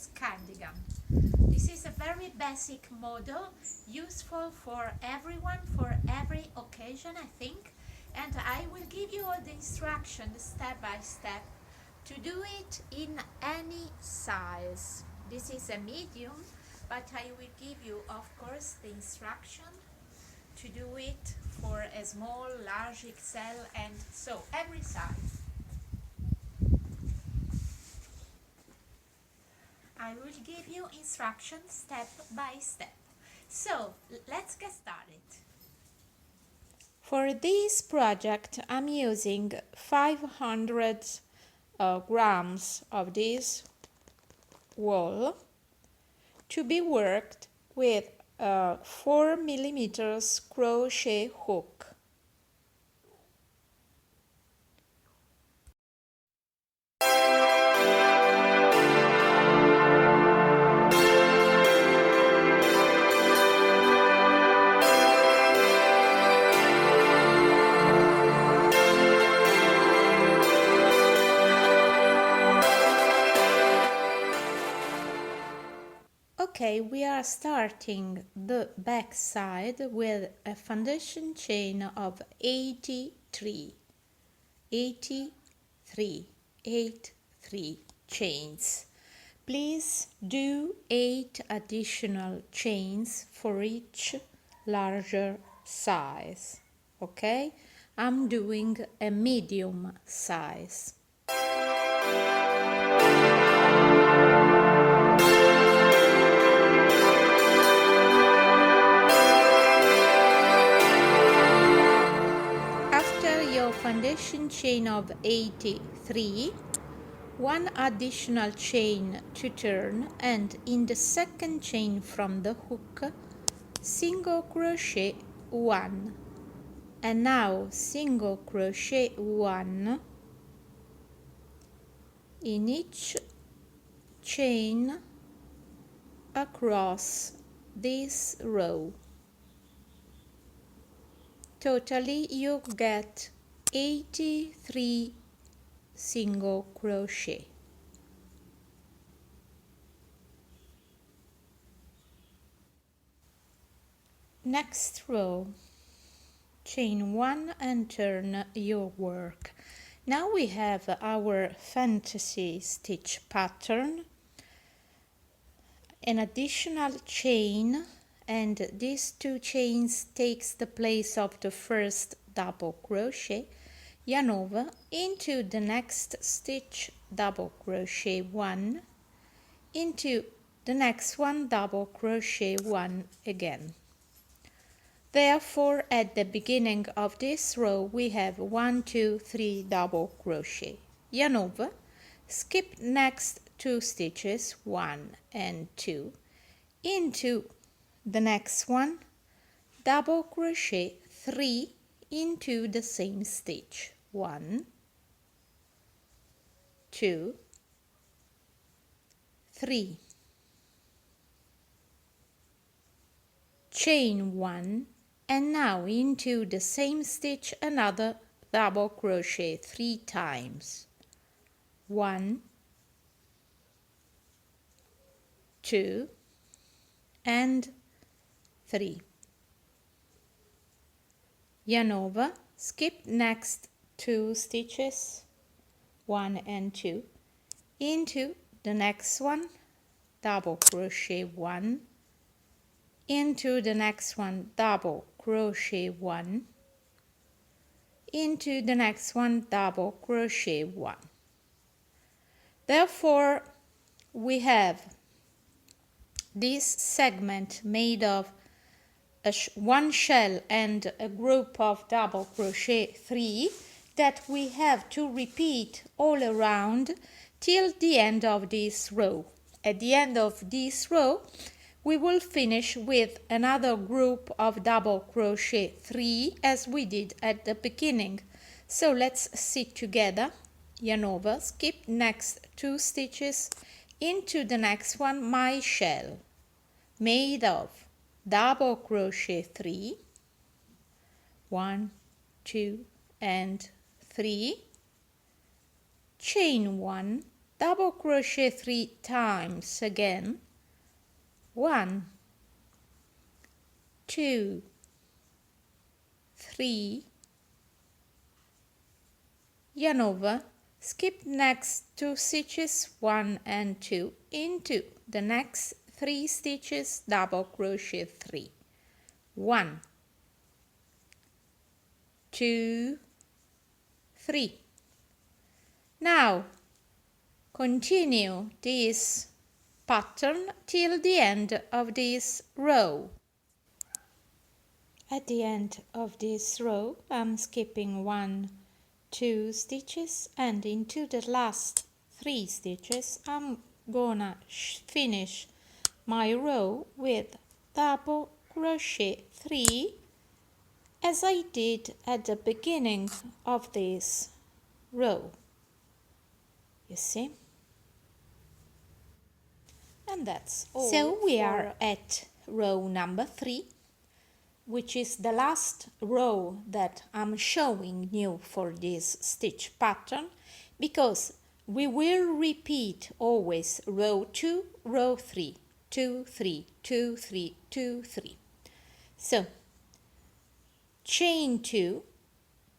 this cardigan. This is a very basic model, useful for everyone, for every occasion, I think. And I will give you all the instructions step by step to do it in any size. This is a medium, but I will give you, of course, the instruction to do it for a small, large, XL, and so every size. I will give you instructions step by step. So let's get started. For this project, I'm using 500 grams of this wool to be worked with a 4 millimeters crochet hook. Okay, we are starting the back side with a foundation chain of 83 chains. Please do 8 additional chains for each larger size. Okay, I'm doing a medium size. Foundation chain of 83, one additional chain to turn, and in the second chain from the hook, single crochet 1, and now single crochet 1 in each chain across this row. Totally you get 83 single crochet. Next row, chain 1 and turn your work. Now we have our fantasy stitch pattern, an additional chain, and these 2 chains takes the place of the first double crochet, yarn over into the next stitch, double crochet 1, into the next one, double crochet 1 again. Therefore, at the beginning of this row we have 1, 2, 3 double crochet, yarn over, skip next 2 stitches, 1 and 2, into the next one, double crochet 3 into the same stitch, 1, 2, 3, chain 1, and now into the same stitch another double crochet 3 times, 1, 2, and 3. Yarn over, skip next 2 stitches, 1 and 2, into the next one, double crochet 1, into the next one, double crochet 1, into the next one, double crochet 1. Therefore, we have this segment made of one shell and a group of double crochet 3 that we have to repeat all around till the end of this row. At the end of this row we will finish with another group of double crochet 3 as we did at the beginning. So let's sit together, yarn over, skip next 2 stitches, into the next one, my shell made of double crochet 3, 1, 2 and 3, chain 1, double crochet 3 times again. 1, 2, 3, yarn over, skip next 2 stitches 1 and 2 into the next 3 stitches, double crochet 3. 1, 2, 3. Now continue this pattern till the end of this row. At the end of this row, I'm skipping 1, 2 stitches, and into the last 3 stitches I'm gonna finish my row with double crochet 3 as I did at the beginning of this row. You see? And that's all. So we are at row number 3, which is the last row that I'm showing you for this stitch pattern, because we will repeat always row 2, row 3, 2, 3, 2, 3, 2, 3. So chain 2,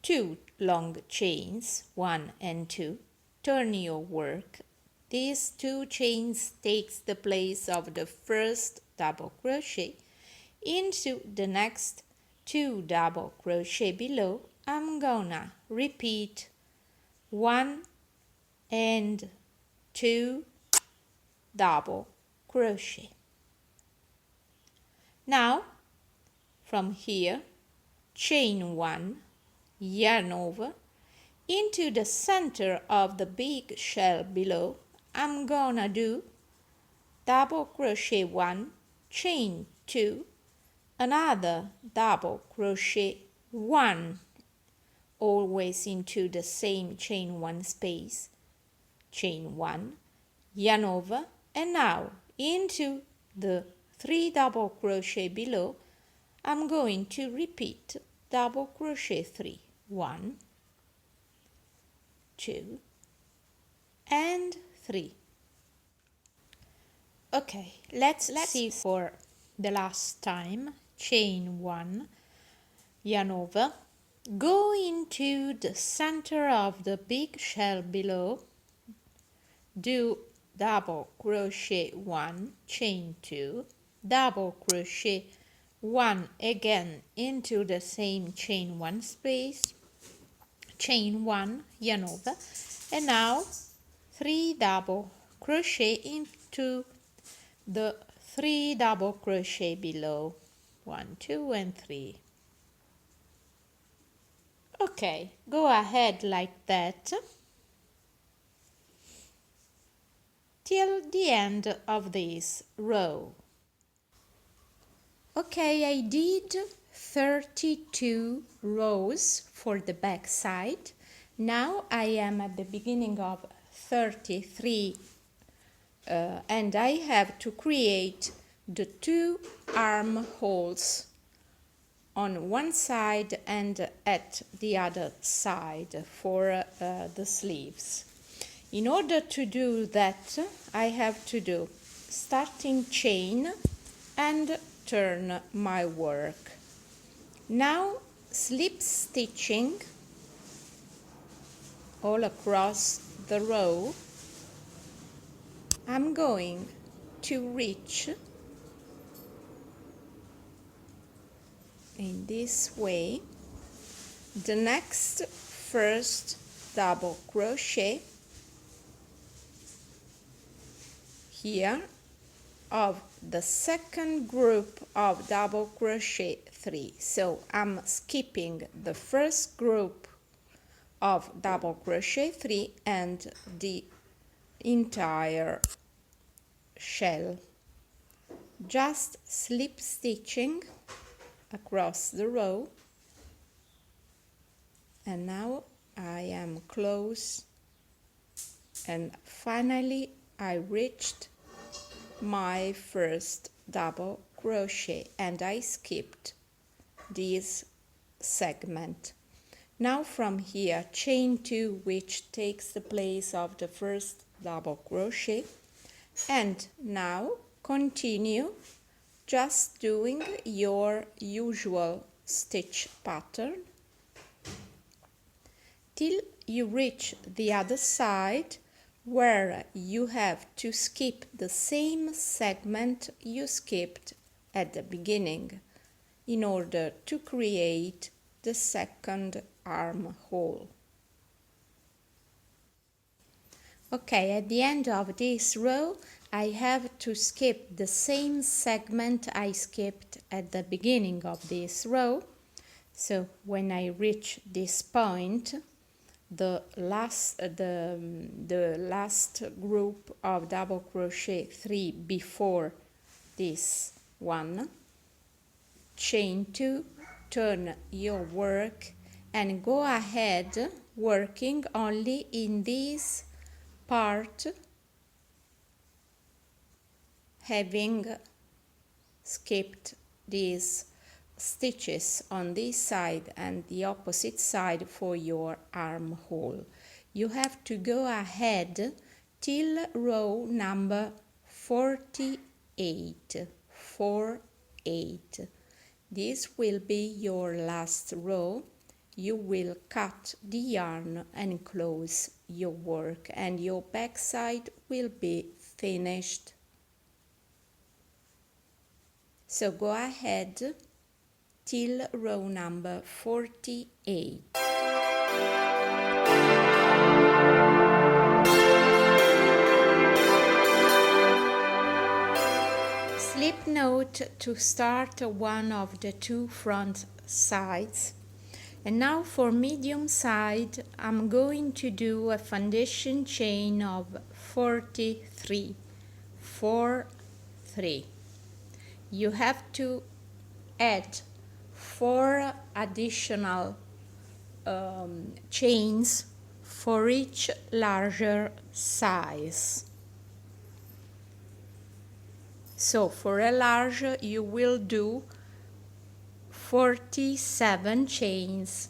2 long chains, 1 and 2, turn your work. These 2 chains takes the place of the first double crochet. Into the next 2 double crochet below, I'm gonna repeat 1 and 2 double crochet. Now from here, chain 1, yarn over, into the center of the big shell below, I'm gonna do double crochet 1, chain 2, another double crochet 1, always into the same chain 1 space, chain 1, yarn over, and now into the 3 double crochet below, I'm going to repeat double crochet 3, 1, 2, and 3. Okay, let's see for the last time. Chain 1, yarn over, go into the center of the big shell below, do double crochet 1, chain 2, double crochet 1 again into the same chain 1 space, chain 1, yarn over, and now 3 double crochet into the 3 double crochet below, 1, 2, and 3. Okay, go ahead like that till the end of this row. Okay, I did 32 rows for the back side. Now I am at the beginning of 33 and I have to create the 2 armholes on one side and at the other side for the sleeves. In order to do that, I have to do starting chain and turn my work. Now slip stitching all across the row. I'm going to reach in this way the next first double crochet here of the second group of double crochet 3. So I'm skipping the first group of double crochet 3 and the entire shell, just slip stitching across the row, and now I am close, and finally I reached my first double crochet and I skipped this segment. Now from here, chain 2, which takes the place of the first double crochet, and now continue just doing your usual stitch pattern till you reach the other side, where you have to skip the same segment you skipped at the beginning in order to create the second armhole. Okay, at the end of this row I have to skip the same segment I skipped at the beginning of this row. So when I reach this point, the last group of double crochet 3 before this one, chain 2, turn your work and go ahead working only in this part, having skipped these stitches on this side and the opposite side for your armhole. You have to go ahead till row number 48. This will be your last row. You will cut the yarn and close your work, and your back side will be finished. So go ahead till row number 48. Slip note to start one of the two front sides. And now for medium side, I'm going to do a foundation chain of 43. You have to add 4 additional chains for each larger size. So for a large you will do 47 chains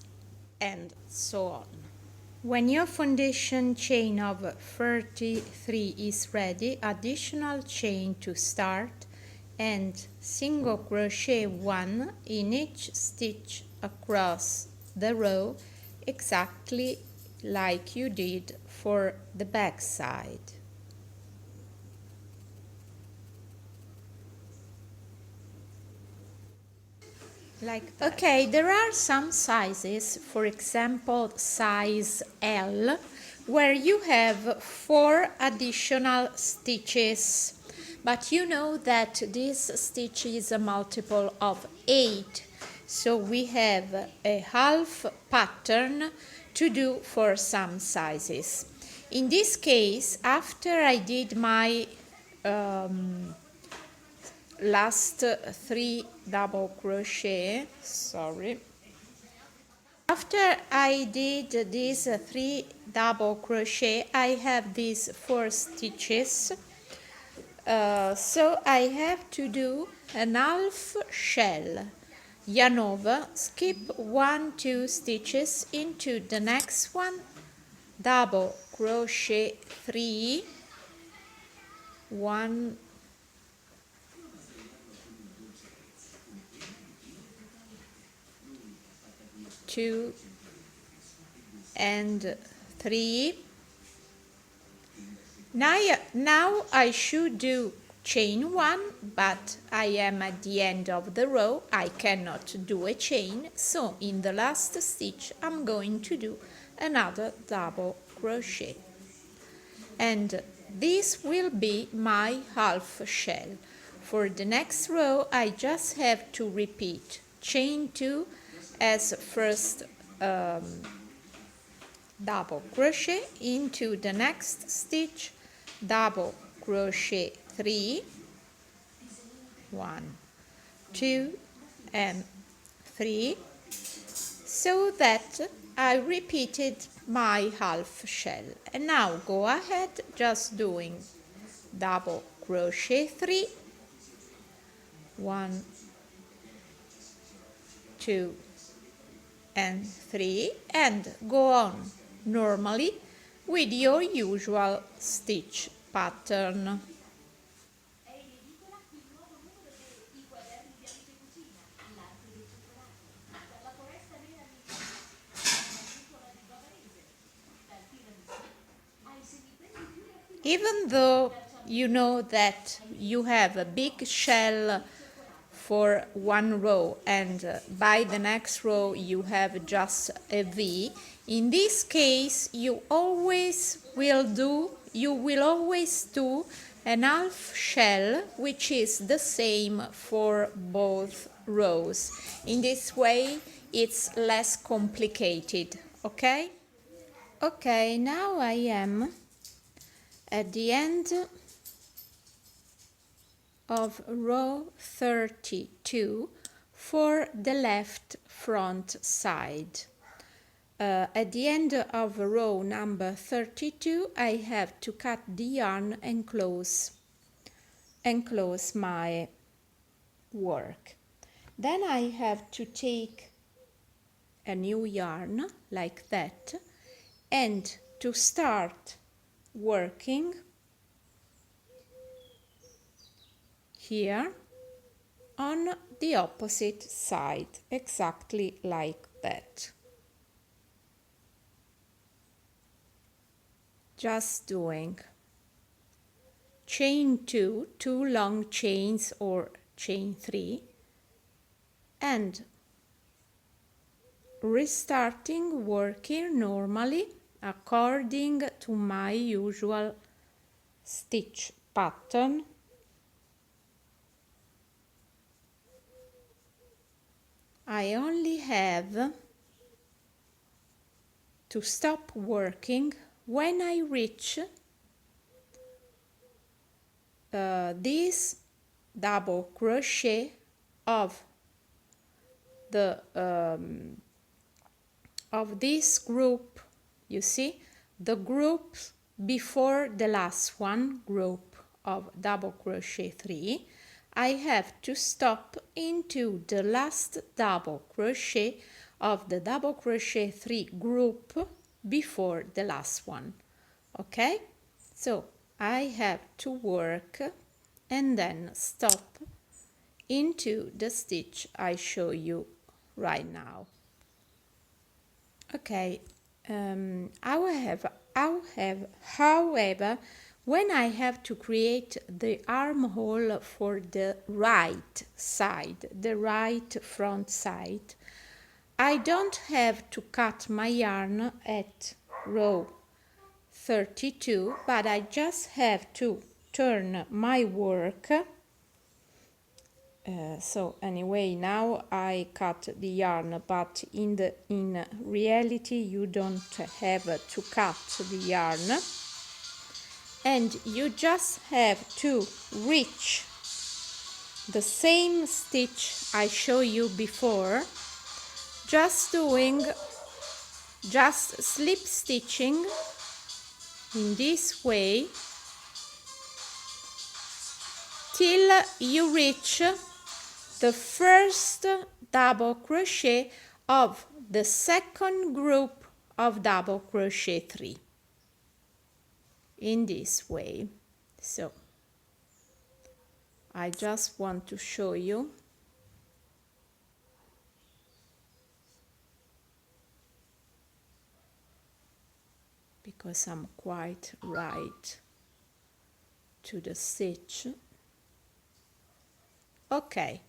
and so on. When your foundation chain of 33 is ready, additional chain to start and single crochet 1 in each stitch across the row, exactly like you did for the back side. Like that. Okay, there are some sizes, for example size L, where you have 4 additional stitches, but you know that this stitch is a multiple of 8, so we have a half pattern to do for some sizes. In this case, after I did my last 3 double crochet, after I did these 3 double crochet, I have these 4 stitches, so I have to do an half shell yarn over, skip 1-2 stitches into the next one, double crochet 3, 1, 2 and 3. Now I should do chain 1, but I am at the end of the row. I cannot do a chain, so in the last stitch I'm going to do another double crochet, and this will be my half shell. For the next row I just have to repeat chain 2 as first double crochet into the next stitch, double crochet 3, 1, 2 and 3, so that I repeated my half shell. And now go ahead just doing double crochet 3, 1, 2 and 3, and go on normally with your usual stitch pattern. Even though you know that you have a big shell for one row and by the next row you have just a V, in this case you will always do an half shell, which is the same for both rows. In this way it's less complicated, okay? Okay, now I am at the end of row 32 for the left front side. At the end of row number 32 I have to cut the yarn and close my work. Then I have to take a new yarn like that and to start working here on the opposite side, exactly like that. Just doing chain 2, 2 long chains or chain 3, and restarting working normally according to my usual stitch pattern. I only have to stop working when I reach this double crochet of this group. You see, the group before the last one, group of double crochet 3, I have to stop into the last double crochet of the double crochet 3 group before the last one. Okay, so I have to work and then stop into the stitch I show you right now. Okay, however, when I have to create the armhole for the right side, the right front side, I don't have to cut my yarn at row 32, but I just have to turn my work. So anyway, now I cut the yarn, but in reality you don't have to cut the yarn, and you just have to reach the same stitch I showed you before, just slip stitching in this way till you reach the first double crochet of the second group of double crochet 3, in this way. So I just want to show you because I'm quite right to the stitch. Okay,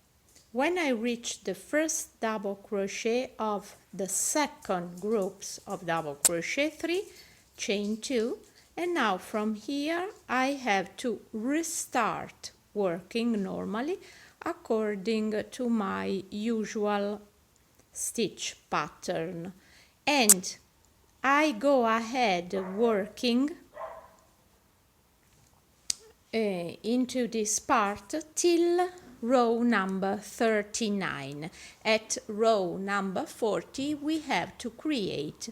when I reach the first double crochet of the second groups of double crochet 3, chain 2, and now from here I have to restart working normally according to my usual stitch pattern, and I go ahead working into this part till row number 39. At row number 40 we have to create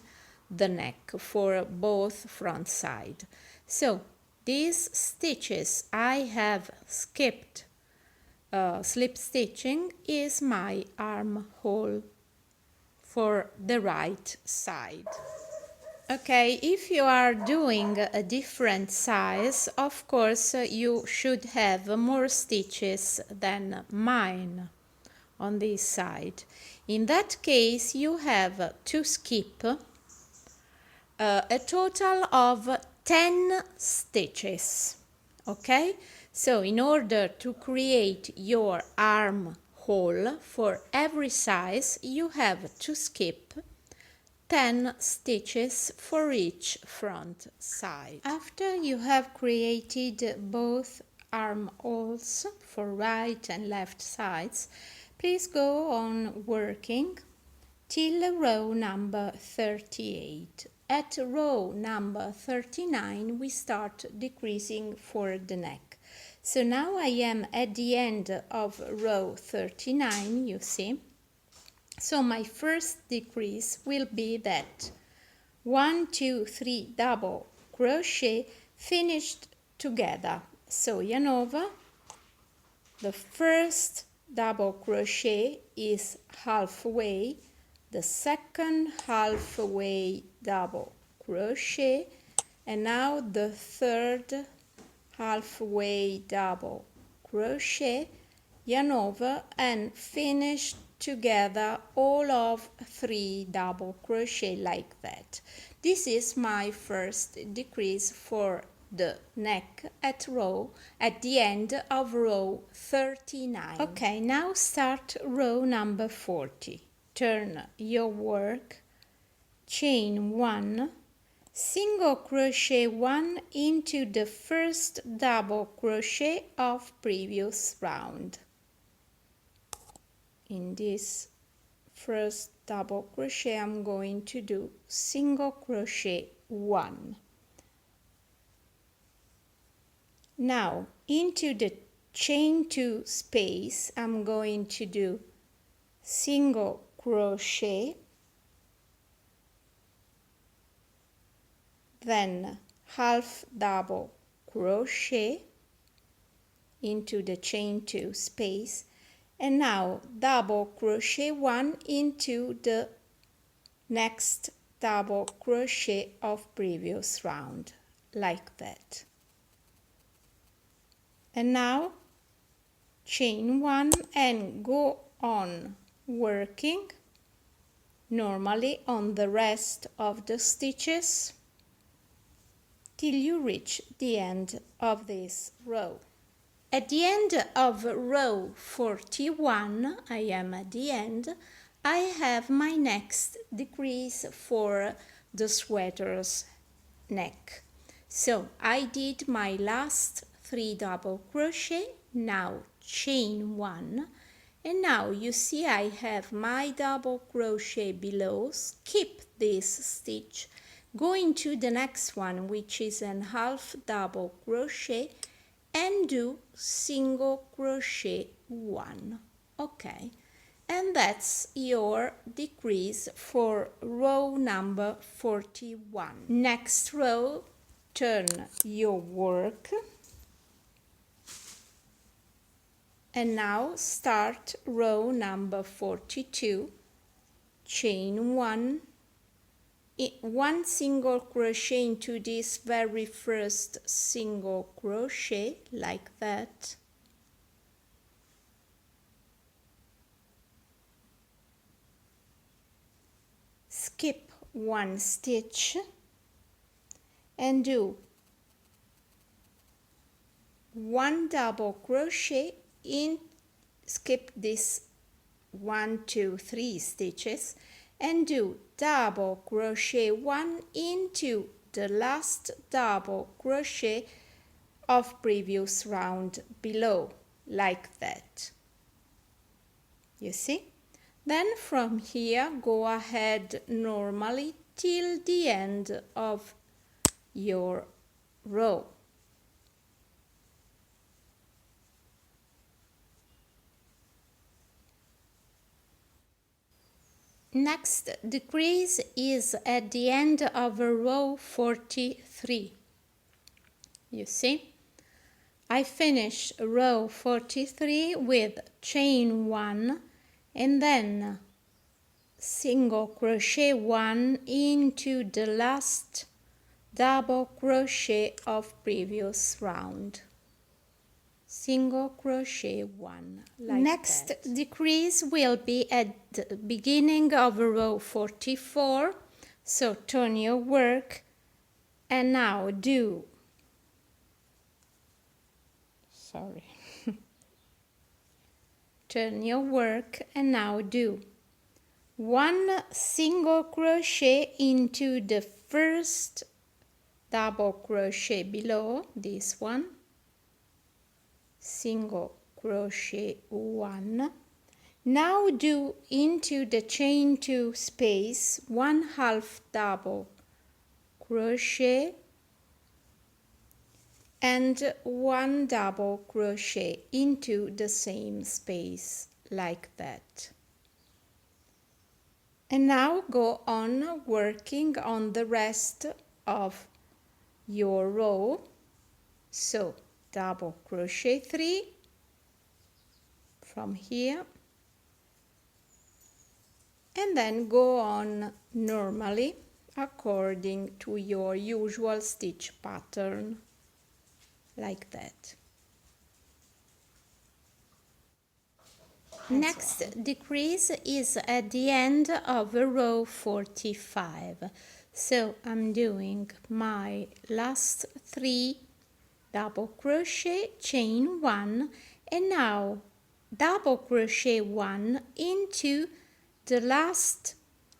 the neck for both front side. So these stitches I have skipped slip stitching is my armhole for the right side. Okay, if you are doing a different size, of course you should have more stitches than mine on this side. In that case, you have to skip a total of 10 stitches. Okay, so in order to create your armhole for every size, you have to skip 10 stitches for each front side. After you have created both armholes for right and left sides, please go on working till row number 38. At row number 39 we start decreasing for the neck. So now I am at the end of row 39, you see. So my first decrease will be that 1, 2, 3 double crochet finished together. So yarn over, the first double crochet is halfway, the second halfway double crochet, and now the third halfway double crochet, yarn over and finish together all of 3 double crochet like that. This is my first decrease for the neck at the end of row 39. Okay, now start row number 40. Turn your work, chain 1, single crochet 1 into the first double crochet of previous round. In this first double crochet I'm going to do single crochet 1. Now into the chain 2 space I'm going to do single crochet, then half double crochet into the chain 2 space, and now double crochet 1 into the next double crochet of previous round, like that. And now chain 1 and go on working normally on the rest of the stitches till you reach the end of this row. At the end of row 41, I am at the end, I have my next decrease for the sweater's neck. So I did my last 3 double crochet, now chain 1, and now you see I have my double crochet below, skip this stitch, go into the next one, which is an half double crochet, and do single crochet 1. Okay, and that's your decrease for row number 41. Next row, turn your work and now start row number 42, chain 1, 1 single crochet into this very first single crochet like that, skip 1 stitch and do 1 double crochet in, skip this 1, 2, 3 stitches and do double crochet 1 into the last double crochet of previous round below, like that. You see? Then from here go ahead normally till the end of your row. Next decrease is at the end of row 43. You see? I finish row 43 with chain 1 and then single crochet 1 into the last double crochet of previous round. Single crochet 1 like next that. Decrease will be at the beginning of row 44, so turn your work and now do turn your work and now do 1 single crochet into the first double crochet below this one, single crochet 1. Now do into the chain 2 space 1/2 double crochet and 1 double crochet into the same space like that. And now go on working on the rest of your row. So double crochet 3 from here and then go on normally according to your usual stitch pattern like that. Next decrease is at the end of row 45. So I'm doing my last 3 double crochet, chain 1, and now double crochet 1 into the last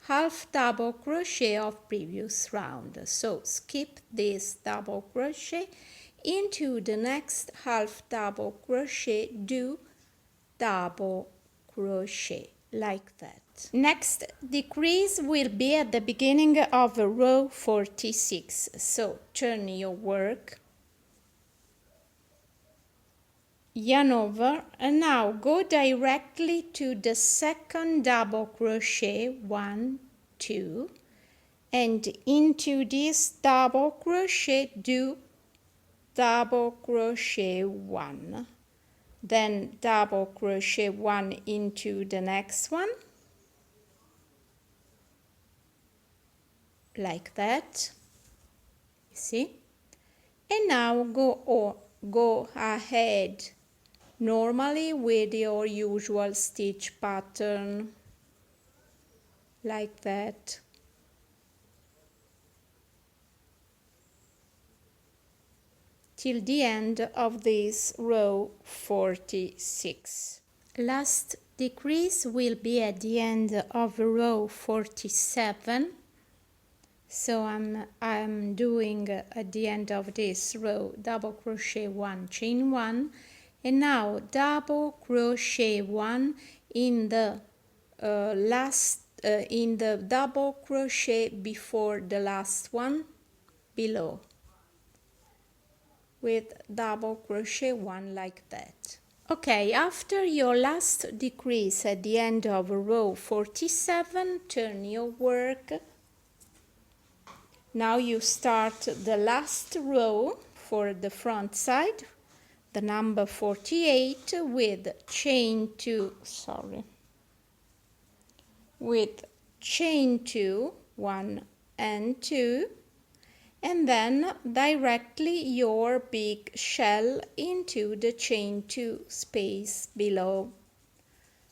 half double crochet of previous round. So skip this double crochet, into the next half double crochet, do double crochet like that. Next decrease will be at the beginning of row 46. So turn your work, yarn over, and now go directly to the second double crochet 1, 2, and into this double crochet do double crochet 1, then double crochet 1 into the next one like that, you see, and now go ahead normally with your usual stitch pattern like that. Till the end of this row 46. Last decrease will be at the end of row 47. So I'm doing at the end of this row double crochet 1, chain 1, and now double crochet 1 in the in the double crochet before the last one below, with double crochet 1 like that. Okay, after your last decrease at the end of row 47, turn your work. Now you start the last row for the front side, the number 48, with chain 2, with chain 2, 1 and 2, and then directly your big shell into the chain 2 space below.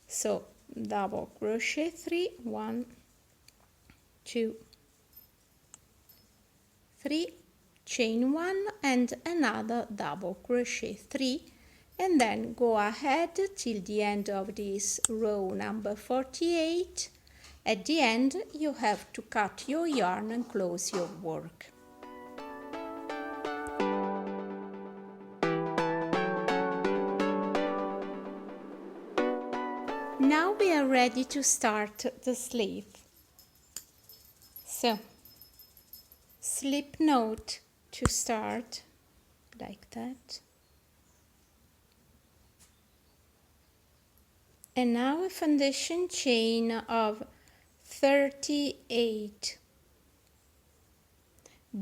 So double crochet 3, 1, 2, 3, chain 1 and another double crochet 3, and then go ahead till the end of this row number 48. At the end you have to cut your yarn and close your work. Now we are ready to start the sleeve. So slip knot to start like that, and now a foundation chain of 38.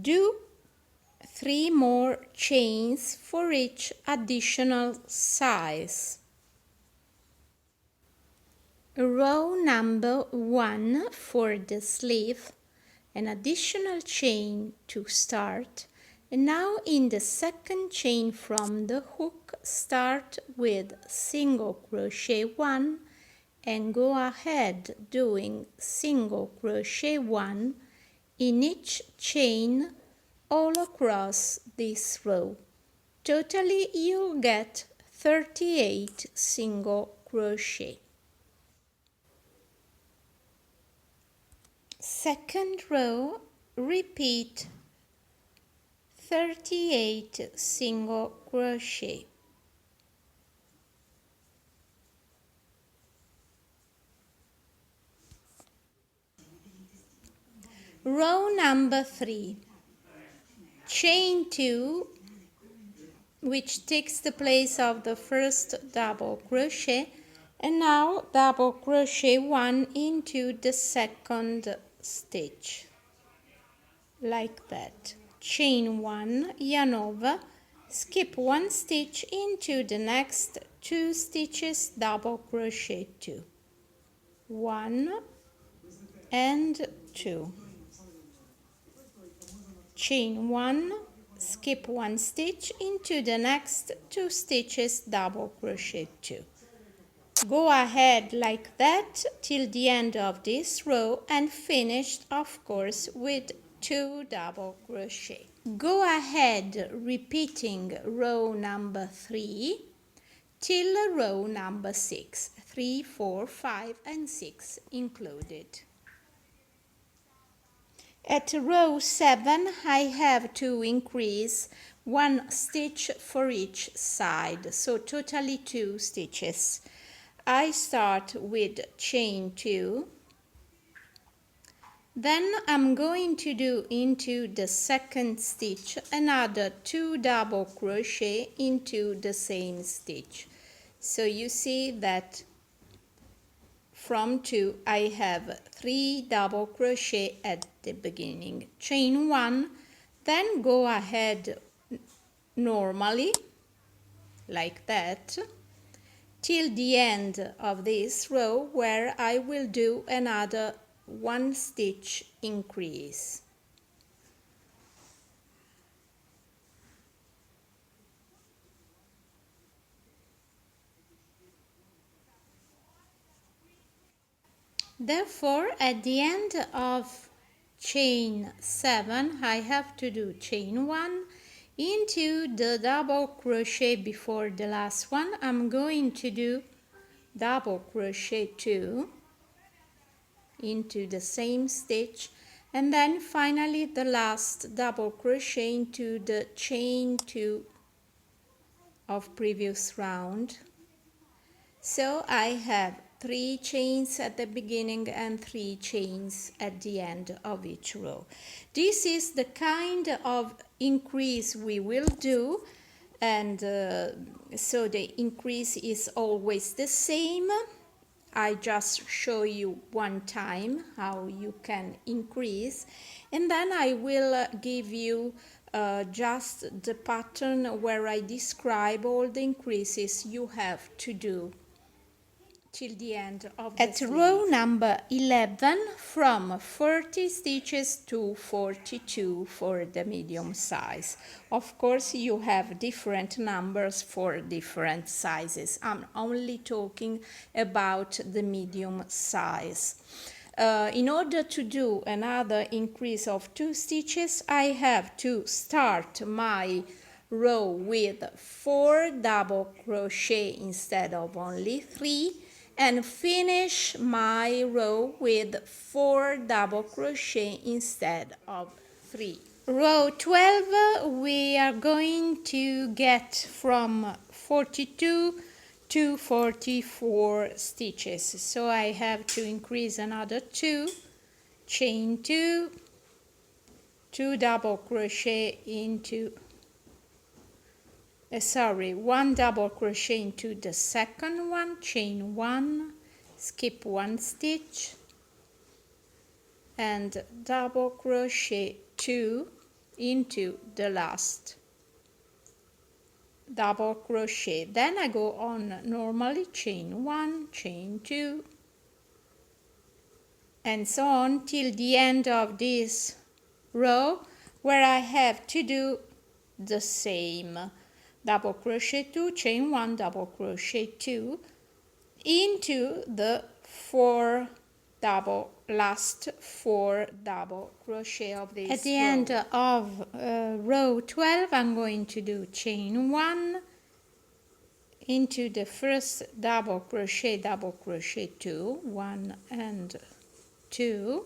Do 3 more chains for each additional size. row number 1 for the sleeve, an additional chain to start, and now in the second chain from the hook start with single crochet 1 and go ahead doing single crochet 1 in each chain all across this row. Totally you'll get 38 single crochet. Second row, repeat 38 single crochet. Row number 3, chain 2, which takes the place of the first double crochet, and now double crochet 1 into the second stitch, like that. Chain 1, yarn over, skip 1 stitch into the next 2 stitches, double crochet 2, 1 and 2, chain 1, skip 1 stitch into the next 2 stitches, double crochet 2. Go ahead like that till the end of this row and finish, of course, with 2 double crochet. Go ahead repeating row number 3 till row number 6, 3, 4, 5 and 6 included. At row 7 I have to increase 1 stitch for each side, so totally 2 stitches. I start with chain 2, then I'm going to do into the second stitch another 2 double crochet into the same stitch. So you see that from 2 I have 3 double crochet at the beginning. Chain 1, then go ahead normally like that till the end of this row, where I will do another 1 stitch increase. Therefore, at the end of chain 7 I have to do chain 1 into the double crochet before the last one. I'm going to do double crochet 2 into the same stitch, and then finally the last double crochet into the chain 2 of previous round. So I have 3 chains at the beginning and 3 chains at the end of each row. This is the kind of increase we will do, and so the increase is always the same. I just show you one time how you can increase, and then I will give you just the pattern where I describe all the increases you have to do till the end of the sleeve. At row number 11, from 40 stitches to 42 for the medium size. Of course, you have different numbers for different sizes. I'm only talking about the medium size. In order to do another increase of 2 stitches, I have to start my row with 4 double crochet instead of only 3, and finish my row with 4 double crochet instead of 3. Row 12, we are going to get from 42 to 44 stitches, so I have to increase another 2, chain 2, 2 double crochet into 1 double crochet into the second one, chain 1, skip 1 stitch and double crochet 2 into the last double crochet. Then I go on normally, chain 1, chain 2, and so on till the end of this row, where I have to do the same. Double crochet 2, chain 1, double crochet 2 into the last 4 double crochet of this row. At the end of row 12, I'm going to do chain 1 into the first double crochet 2, 1 and 2,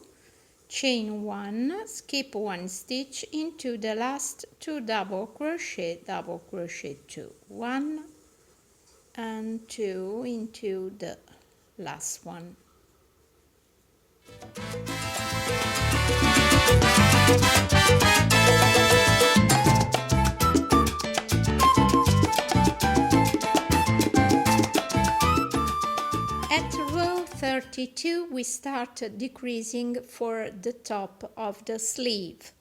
chain 1, skip 1 stitch into the last 2 double crochet 2, 1 and 2 into the last one. At row 32 we start decreasing for the top of the sleeve.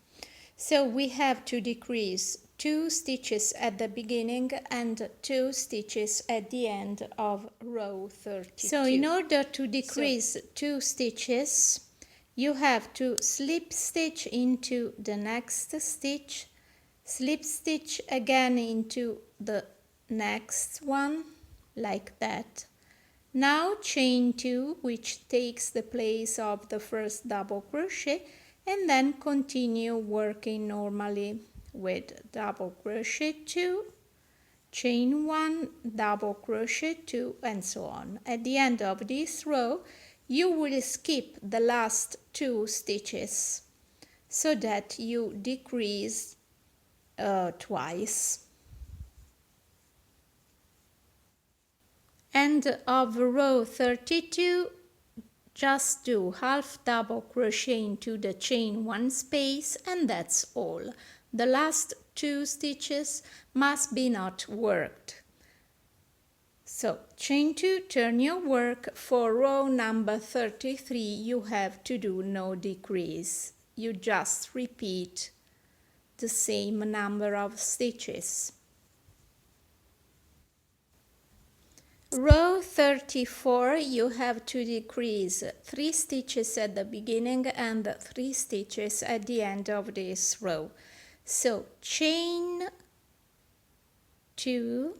So we have to decrease 2 stitches at the beginning and 2 stitches at the end of row 32. So in order to decrease 2 stitches, you have to slip stitch into the next stitch, slip stitch again into the next one, like that. Now chain 2, which takes the place of the first double crochet, and then continue working normally with double crochet 2, chain 1, double crochet 2, and so on. At the end of this row, you will skip the last 2 stitches so that you decrease twice. End of row 32, just do half double crochet into the chain 1 space, and that's all. The last 2 stitches must be not worked. So chain 2, turn your work. For row number 33 you have to do no decrease. You just repeat the same number of stitches. Row 34 you have to decrease 3 stitches at the beginning and 3 stitches at the end of this row. So chain 2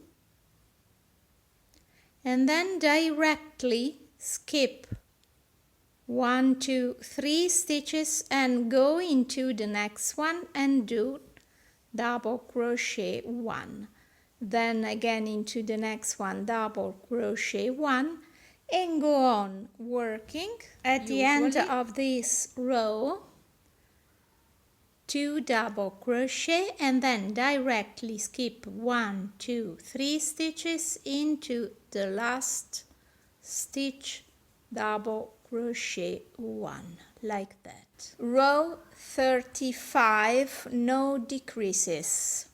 and then directly skip 1, 2, 3 stitches and go into the next one and do double crochet 1. Then again into the next one, double crochet 1, and go on working. At the end of this row, 2 double crochet and then directly skip 1, 2, 3 stitches into the last stitch, double crochet 1, like that. Row 35, no decreases.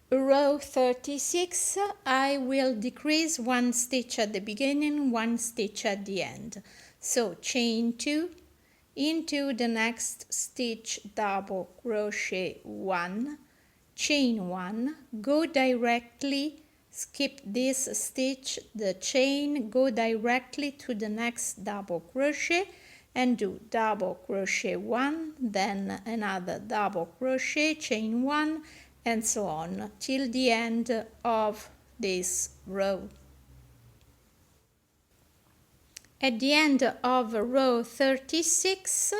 Row 36, I will decrease 1 stitch at the beginning, 1 stitch at the end. So chain 2 into the next stitch, double crochet 1, chain 1, go directly, skip this stitch, the chain, go directly to the next double crochet and do double crochet 1, then another double crochet, chain 1, and so on till the end of this row. At the end of row 36,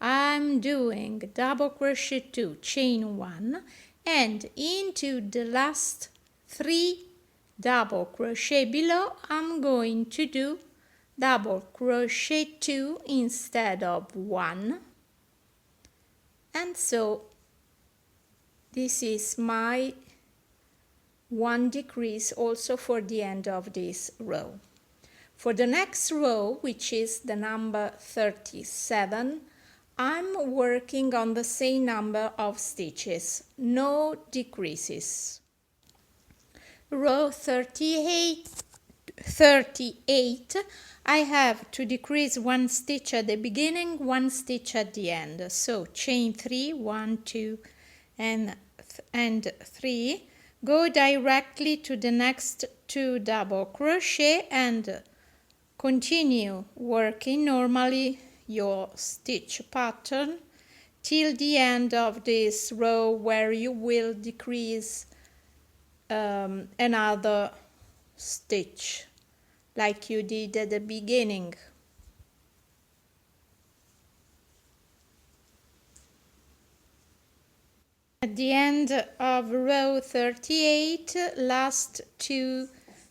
I'm doing double crochet 2, chain 1, and into the last 3 double crochet below, I'm going to do double crochet 2 instead of 1, and so this is my 1 decrease also for the end of this row. For the next row, which is the number 37, I'm working on the same number of stitches, no decreases. Row 38, I have to decrease 1 stitch at the beginning, 1 stitch at the end. So chain 3, 1, 2, and 3, go directly to the next 2 double crochet and Continue working normally your stitch pattern till the end of this row, where you will decrease another stitch like you did at the beginning. At the end of row 38, last 2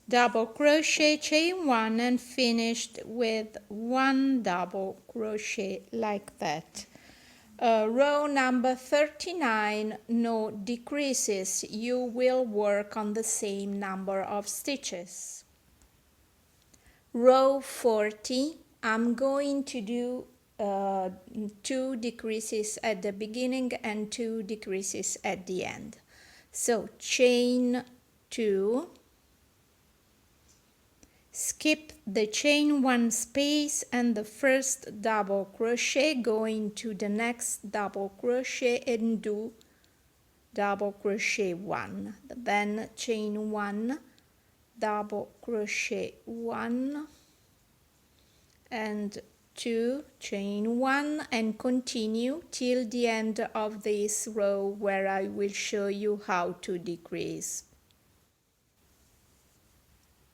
double crochet, chain 1 and finished with 1 double crochet like that. Row number 39, no decreases. You will work on the same number of stitches. Row 40, I'm going to do 2 decreases at the beginning and 2 decreases at the end. So chain 2, skip the chain 1 space and the first double crochet, go into the next double crochet and do double crochet 1, then chain 1, double crochet 1 and 2, chain 1, and continue till the end of this row, where I will show you how to decrease.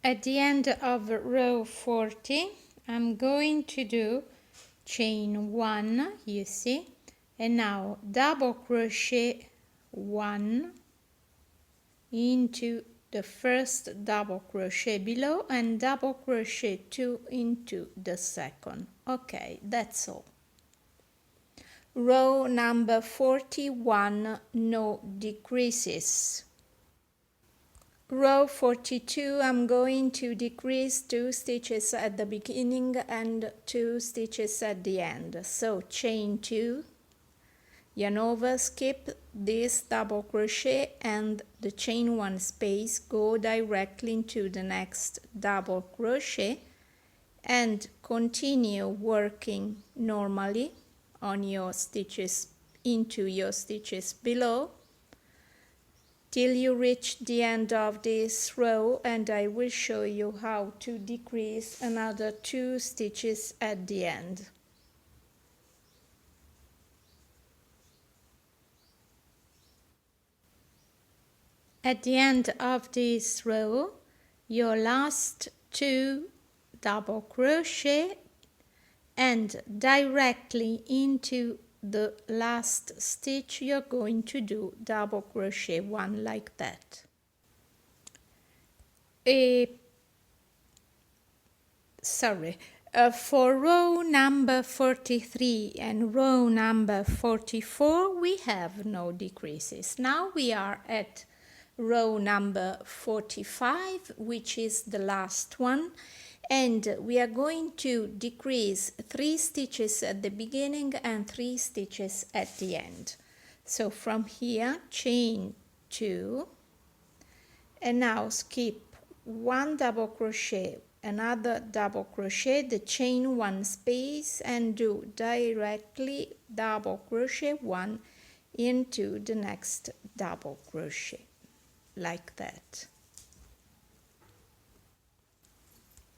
At the end of row 40, I'm going to do chain 1, you see, and now double crochet 1 into the first double crochet below and double crochet 2 into the second. Okay, that's all. Row number 41, no decreases. Row 42, I'm going to decrease 2 stitches at the beginning and 2 stitches at the end. So chain 2, yarn over, skip this double crochet and the chain 1 space, go directly into the next double crochet and continue working normally on your stitches, into your stitches below, till you reach the end of this row, and I will show you how to decrease another 2 stitches at the end. At the end of this row, your last 2 double crochet and directly into the last stitch you're going to do double crochet 1 like that. For row number 43 and row number 44 we have no decreases. Now we are at row number 45, which is the last one, and we are going to decrease 3 stitches at the beginning and 3 stitches at the end. So from here, chain 2, and now skip 1 double crochet, another double crochet, the chain 1 space, and do directly double crochet 1 into the next double crochet like that.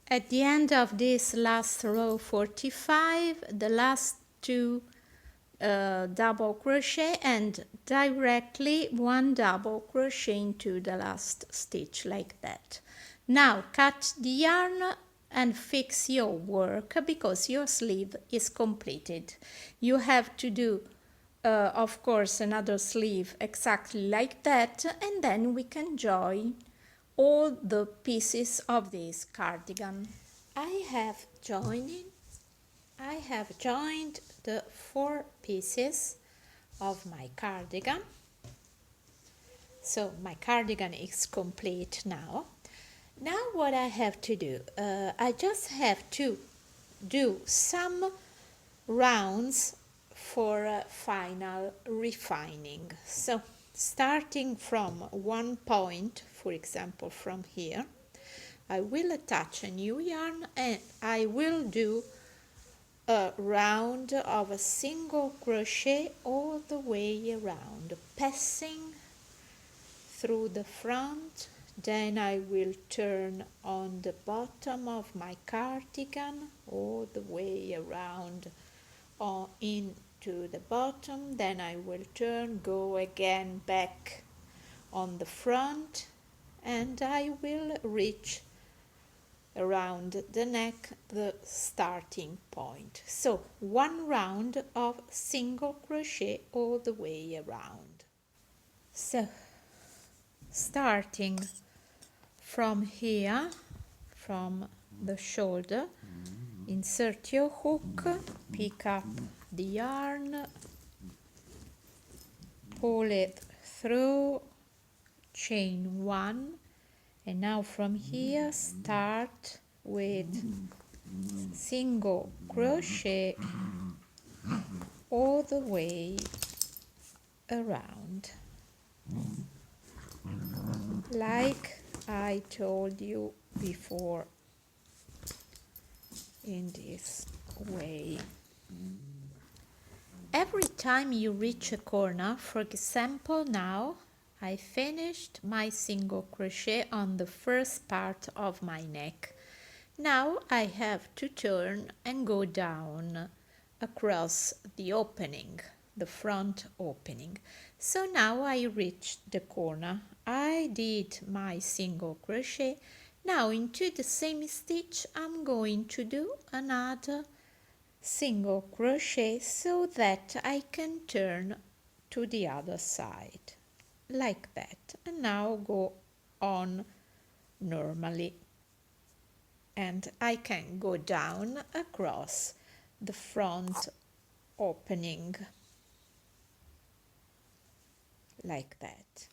At the end of this last row 45, the last 2 double crochet and directly 1 double crochet into the last stitch like that. Now cut the yarn and fix your work, because your sleeve is completed. You have to do of course another sleeve exactly like that, and then we can join all the pieces of this cardigan. I have joined the 4 pieces of my cardigan. So my cardigan is complete now. Now what I have to do, I just have to do some rounds for final refining. So starting from one point, for example from here, I will attach a new yarn and I will do a round of a single crochet all the way around, passing through the front Then I will turn on the bottom of my cardigan all the way around into the bottom. Then I will turn, go again back on the front, and I will reach around the neck the starting point. So 1 round of single crochet all the way around. So starting from here, from the shoulder, insert your hook, pick up the yarn, pull it through, chain 1, and now from here start with single crochet all the way around, like I told you before, in this way. Every time you reach a corner, for example now I finished my single crochet on the first part of my neck. Now I have to turn and go down across the opening, the front opening. So now I reached the corner. I did my single crochet. Now into the same stitch I'm going to do another single crochet so that I can turn to the other side, like that, and now go on normally, and I can go down across the front opening like that.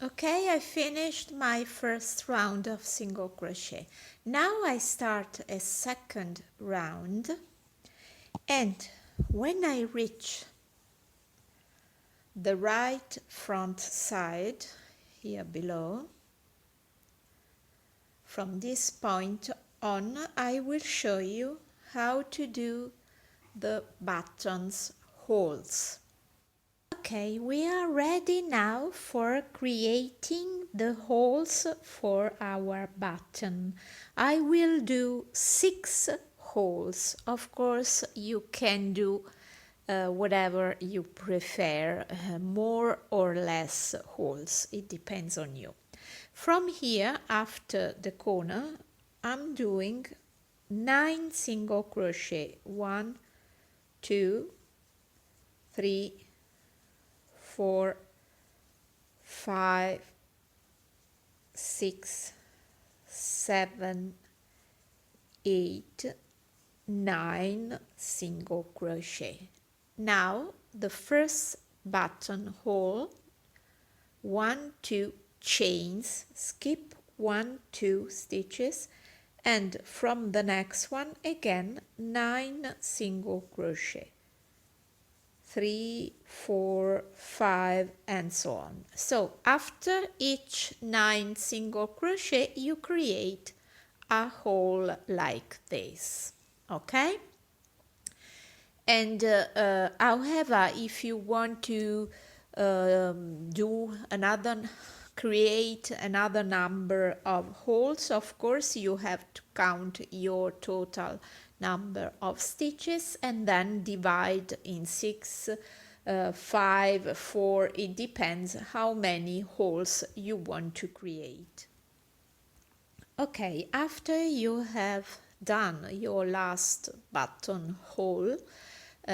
Okay, I finished my first round of single crochet. Now I start a second round, and when I reach the right front side here below, from this point on I will show you how to do the buttons holes. Okay, we are ready now for creating the holes for our button. I will do 6 holes. Of course, you can do whatever you prefer, more or less holes. It depends on you. From here, after the corner, I'm doing 9 single crochet. 1, 2, 3, 4, 5, 6, 7, 8, 9 single crochet. Now the first buttonhole, 1, 2 chains, skip 1, 2 stitches, and from the next one again 9 single crochet. 3, 4, 5, and so on. So after each 9 single crochet you create a hole like this, okay? And however, if you want to create another number of holes, of course you have to count your total number of stitches and then divide in 6, 5, 4, it depends how many holes you want to create. Okay, after you have done your last buttonhole,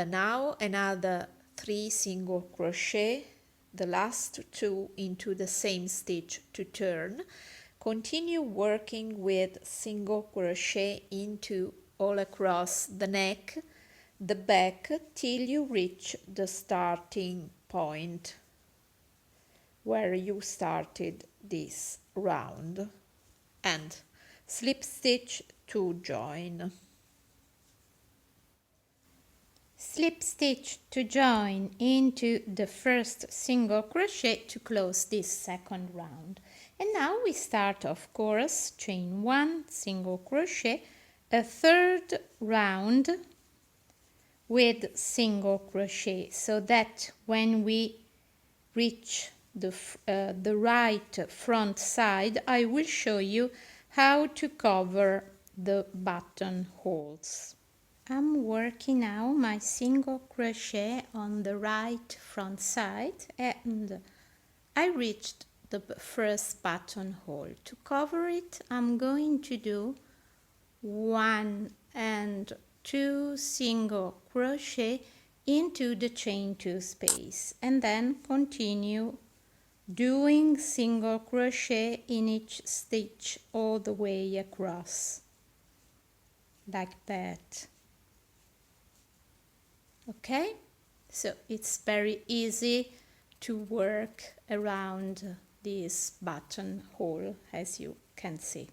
now another 3 single crochet, the last 2 into the same stitch to turn. Continue working with single crochet into all across the neck, the back, till you reach the starting point where you started this round, and slip stitch to join. Slip stitch to join into the first single crochet to close this second round. And now we start, of course, chain 1 single crochet, a third round with single crochet, so that when we reach the right front side, I will show you how to cover the buttonholes. I'm working now my single crochet on the right front side, and I reached the first buttonhole. To cover it, I'm going to do 1 and 2 single crochet into the chain 2 space, and then continue doing single crochet in each stitch all the way across, like that. Okay, so it's very easy to work around this buttonhole, as you can see.